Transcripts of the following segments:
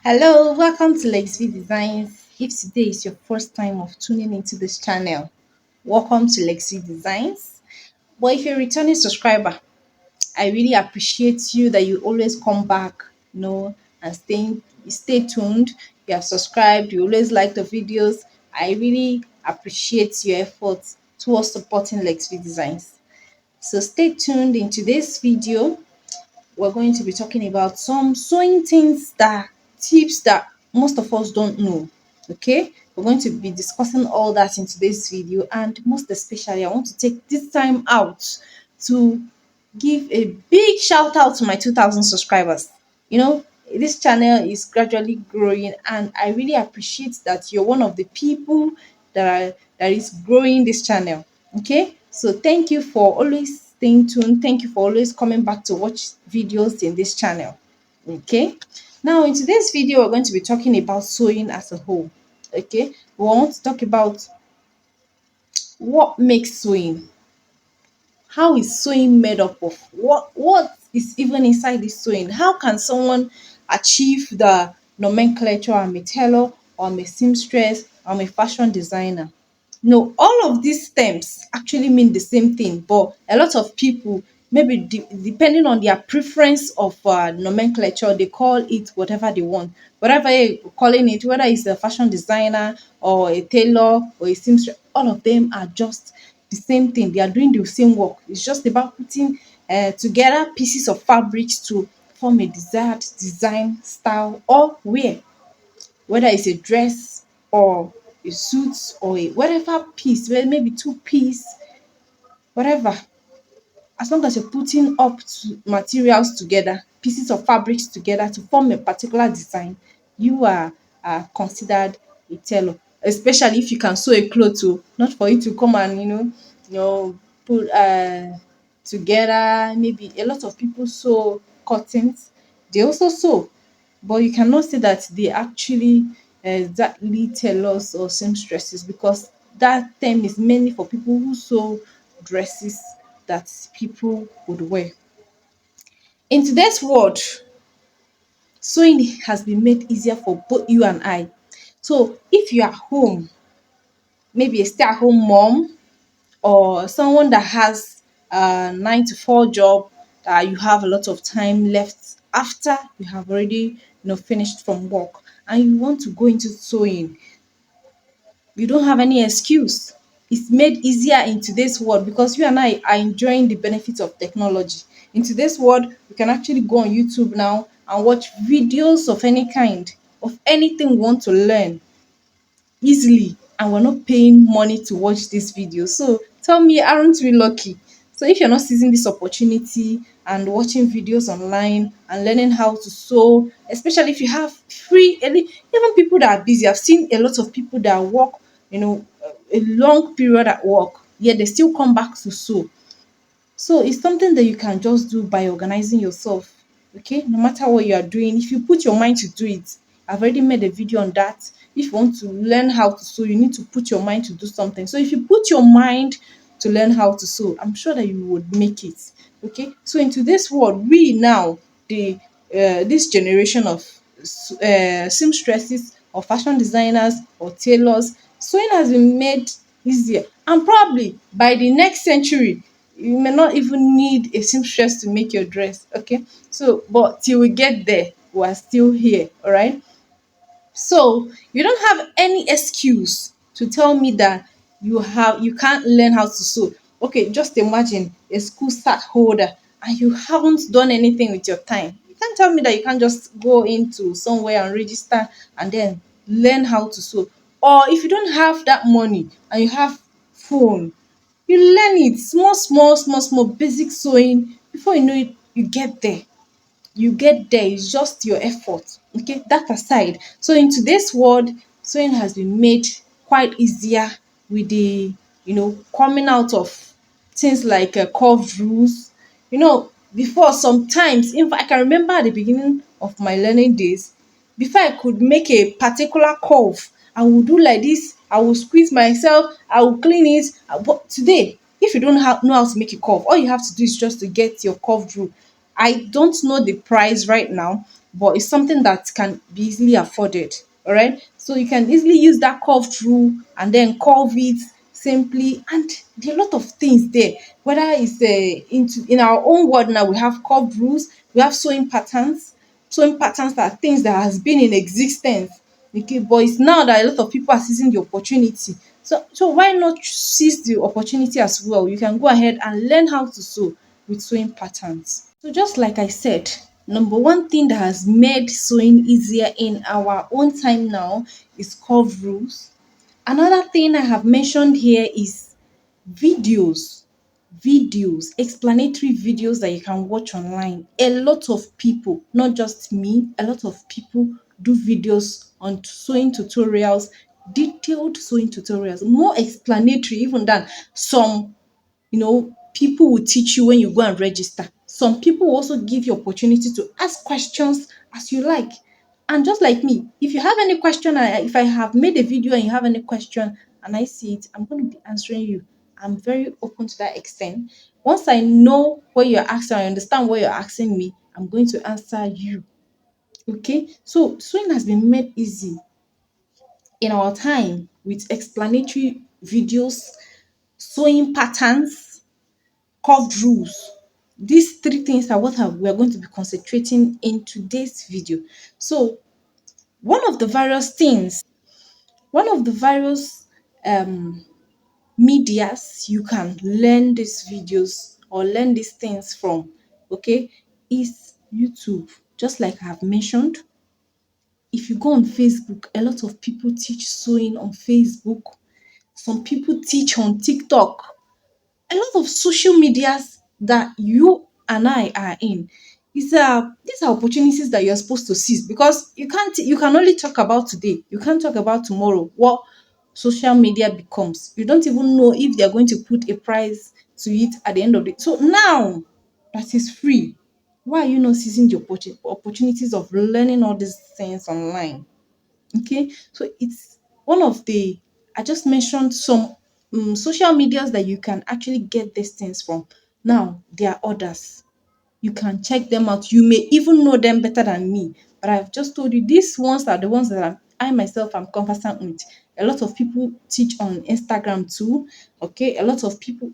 Hello, welcome to Lexvi Designs. If today is your first time of tuning into this channel, welcome to Lexvi Designs. But if you're a returning subscriber, I really appreciate you that you always come back, and stay tuned. You are subscribed, you always like the videos. I really appreciate your efforts towards supporting Lexvi Designs. So stay tuned in today's video. We're going to be talking about some sewing things that tips that most of us don't know. Okay, we're going to be discussing all that in today's video, and most especially I want to take this time out to give a big shout out to my 2000 subscribers. This channel is gradually growing, and I really appreciate that you're one of the people that is growing this channel. Okay, so thank you for always staying tuned. Thank you for always coming back to watch videos in this channel. Okay, now in today's video we're going to be talking about sewing as a whole. Okay, we want to talk about what makes sewing. How is sewing made up of? What is even inside this sewing? How can someone achieve the nomenclature? I'm a tailor, or I'm a seamstress, or I'm a fashion designer. No, all of these terms actually mean the same thing, but a lot of people, maybe depending on their preference of nomenclature, they call it whatever they want. Whatever you're calling it, whether it's a fashion designer or a tailor or a seamstress, all of them are just the same thing. They are doing the same work. It's just about putting together pieces of fabrics to form a desired design, style, or wear, whether it's a dress or a suit or a whatever piece, maybe two piece, whatever. As long as you're putting up to materials together, pieces of fabrics together to form a particular design, you are considered a tailor. Especially if you can sew a cloth, oh, not for you to come and put together. Maybe a lot of people sew curtains, they also sew, but you cannot say that they actually exactly tailors or seamstresses, because that term is mainly for people who sew dresses that people would wear. In today's world, sewing has been made easier for both you and I. So if you are home, maybe a stay-at-home mom, or someone that has a 9 to 4 job, that you have a lot of time left after you have already finished from work, and you want to go into sewing, you don't have any excuse. It's made easier in today's world because you and I are enjoying the benefits of technology. In today's world, you can actually go on YouTube now and watch videos of any kind, of anything we want to learn easily, and we're not paying money to watch this video. So tell me, aren't we lucky? So if you're not seizing this opportunity and watching videos online and learning how to sew, especially if you have even people that are busy, I've seen a lot of people that work, a long period at work, yet they still come back to sew. So it's something that you can just do by organizing yourself. Okay, no matter what you are doing, if you put your mind to do it, I've already made a video on that. If you want to learn how to sew, you need to put your mind to do something. So if you put your mind to learn how to sew, I'm sure that you would make it. Okay, so in today's world, we now, the this generation of seamstresses or fashion designers or tailors, sewing has been made easier, and probably by the next century you may not even need a seamstress to make your dress. Okay, so but till we get there, we are still here. All right, so you don't have any excuse to tell me that you can't learn how to sew. Okay, just imagine a school start holder and you haven't done anything with your time. You can't tell me that you can't just go into somewhere and register and then learn how to sew. Or if you don't have that money and you have phone, you learn it small, small, small, small basic sewing. Before you know it, you get there. It's just your effort. Okay, that aside, so in today's world, sewing has been made quite easier with the coming out of things like curved rules. Before, sometimes, if I can remember at the beginning of my learning days, before I could make a particular curve, I will do like this, I will squeeze myself, I will clean it. But today, if you don't know how to make a curve, all you have to do is just to get your curved rule. I don't know the price right now, but it's something that can be easily afforded. All right. So you can easily use that curved rule and then curve it simply. And there are a lot of things there. Whether it's into in our own world now, we have curved rules, we have sewing patterns. Sewing patterns are things that has been in existence. Okay, but it's now that a lot of people are seizing the opportunity. So why not seize the opportunity as well? You can go ahead and learn how to sew with sewing patterns. So just like I said, number one thing that has made sewing easier in our own time now is curve rules. Another thing I have mentioned here is videos. Videos, explanatory videos that you can watch online. A lot of people, not just me, a lot of people do videos on sewing tutorials, detailed sewing tutorials, more explanatory even than some, people will teach you when you go and register. Some people will also give you opportunity to ask questions as you like. And just like me, if you have any question, if I have made a video and you have any question and I see it, I'm going to be answering you. I'm very open to that extent. Once I know what you're asking, I understand what you're asking me, I'm going to answer you. Okay, so sewing has been made easy in our time with explanatory videos, sewing patterns, curved rules. These three things are what we are going to be concentrating in today's video. So one of the various things, one of the various um, medias you can learn these videos or learn these things from, okay, is YouTube. Just like I have mentioned, if you go on Facebook, a lot of people teach sewing on Facebook. Some people teach on TikTok. A lot of social medias that you and I are in. These are opportunities that you're supposed to seize, because you can only talk about today. You can't talk about tomorrow. What social media becomes. You don't even know if they're going to put a price to it at the end of the day. So now that is free. Why are you not seizing the opportunities of learning all these things online? Okay, so it's one of the, I just mentioned some social medias that you can actually get these things from. Now there are others, you can check them out. You may even know them better than me, but I've just told you these ones are the ones that I myself am conversant with. A lot of people teach on Instagram too. Okay, a lot of people,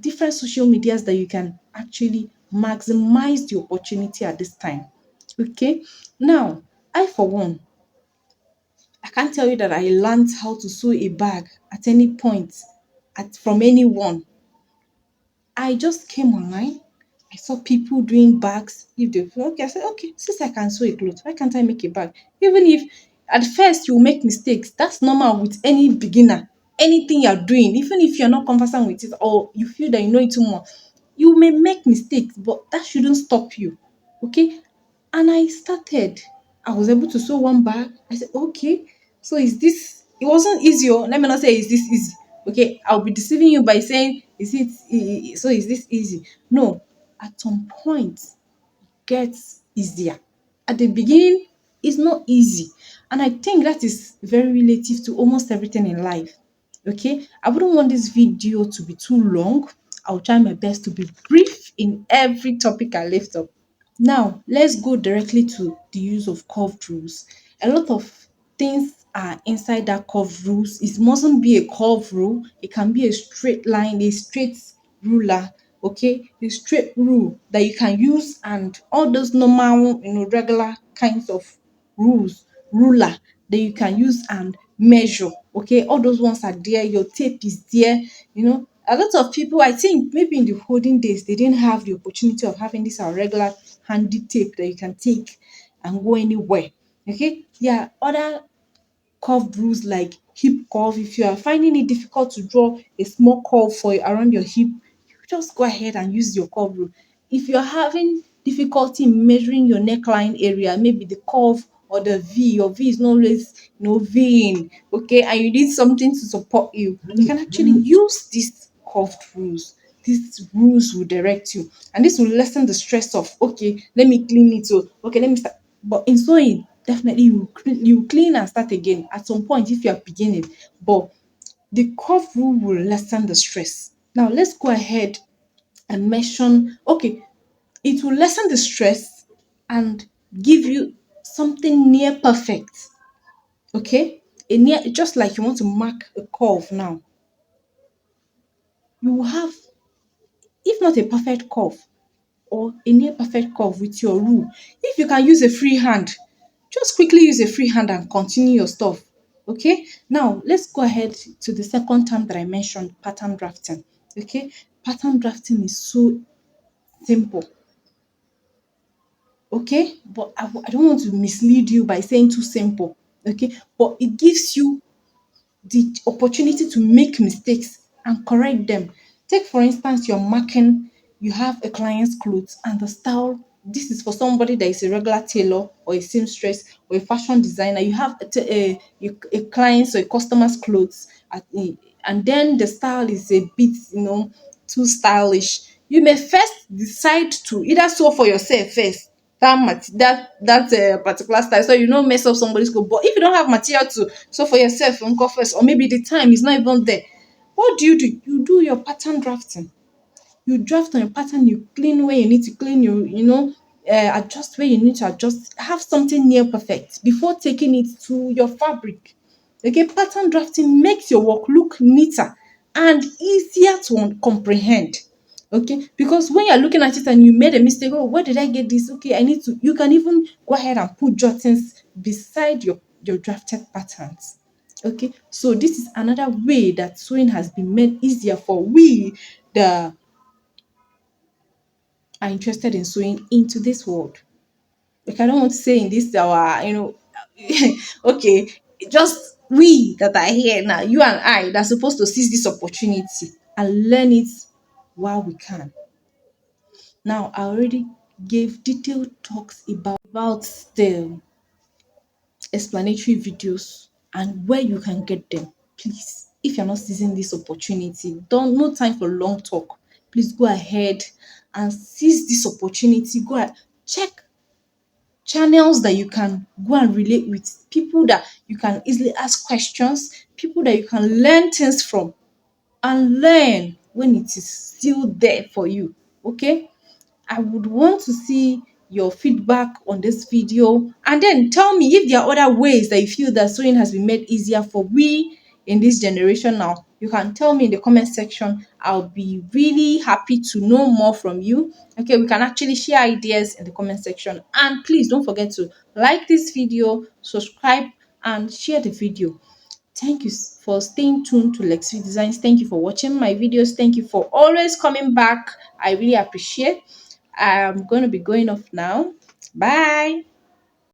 different social medias that you can actually maximize the opportunity at this time. Okay, now I for one, I can't tell you that I learned how to sew a bag at any point from anyone. I just came online. I saw people doing bags. If they okay, I said, okay, since I can sew a cloth, why can't I make a bag? Even if at first you make mistakes, that's normal with any beginner. Anything you're doing, even if you're not conversant with it or you feel that you know it too much, you may make mistakes, but that shouldn't stop you. Okay. And I started. I was able to sew one bag. I said, okay, so is this, it wasn't easy. Oh. Let me not say, is this easy? Okay, I'll be deceiving you by saying, so is this easy? No, at some point, gets easier. At the beginning, it's not easy. And I think that is very relative to almost everything in life. Okay, I wouldn't want this video to be too long. I'll try my best to be brief in every topic I lift up. Now, let's go directly to the use of curved rules. A lot of things are inside that curved rules. It mustn't be a curved rule. It can be a straight line, a straight ruler, okay? A straight rule that you can use, and all those normal, regular kinds of ruler that you can use and measure. Okay, all those ones are there. Your tape is there. A lot of people, I think maybe in the olden days, they didn't have the opportunity of having this regular handy tape that you can take and go anywhere. Okay, yeah, other curved rules like hip curve. If you are finding it difficult to draw a small curve for around your hip, you just go ahead and use your curve rule. If you're having difficulty in measuring your neckline area, maybe the curve or the V, your V is not always V, okay, and you need something to support you can actually use these curved rules. These rules will direct you, and this will lessen the stress of, okay, let me clean it, so okay, let me start. But in sewing, definitely you clean and start again at some point if you are beginning. But the curve rule will lessen the stress. Now let's go ahead and mention, okay, it will lessen the stress, and give you something near perfect. Okay, a near, just like you want to mark a curve now, you will have, if not a perfect curve, or a near perfect curve with your rule. If you can use a free hand, just quickly use a free hand and continue your stuff. Okay, now let's go ahead to the second term that I mentioned, pattern drafting. Okay, pattern drafting is so simple. Okay, but I don't want to mislead you by saying too simple. Okay, but it gives you the opportunity to make mistakes and correct them. Take for instance, you're marking, you have a client's clothes and the style. This is for somebody that is a regular tailor or a seamstress or a fashion designer. You have a client's or a customer's clothes, and then the style is a bit, too stylish. You may first decide to either sew for yourself first, that particular style, so you don't mess up somebody's clothes. But if you don't have material to sew for yourself, first, or maybe the time is not even there, what do? You do your pattern drafting. You draft on your pattern, you clean where you need to clean, adjust where you need to adjust, have something near perfect before taking it to your fabric. Okay, pattern drafting makes your work look neater and easier to comprehend. Okay, because when you're looking at it and you made a mistake, oh, where did I get this? Okay, I need to, you can even go ahead and put jottings beside your drafted patterns. Okay, so this is another way that sewing has been made easier for we that are interested in sewing into this world. Like, I don't want to say in this our, okay, just we that are here now, you and I, that are supposed to seize this opportunity and learn it while we can. Now, I already gave detailed talks about the explanatory videos and where you can get them. Please, if you're not seizing this opportunity, don't no time for long talk. Please go ahead and seize this opportunity. Go ahead, check channels that you can go and relate with, people that you can easily ask questions, people that you can learn things from, and learn when it is still there for you. Okay, I would want to see your feedback on this video, and then tell me if there are other ways that you feel that sewing has been made easier for we in this generation now. You can tell me in the comment section. I'll be really happy to know more from you. Okay, we can actually share ideas in the comment section. And please don't forget to like this video, subscribe, and share the video. Thank you for staying tuned to Lexi Designs. Thank you for watching my videos. Thank you for always coming back. I really appreciate. I'm going to be going off now. Bye.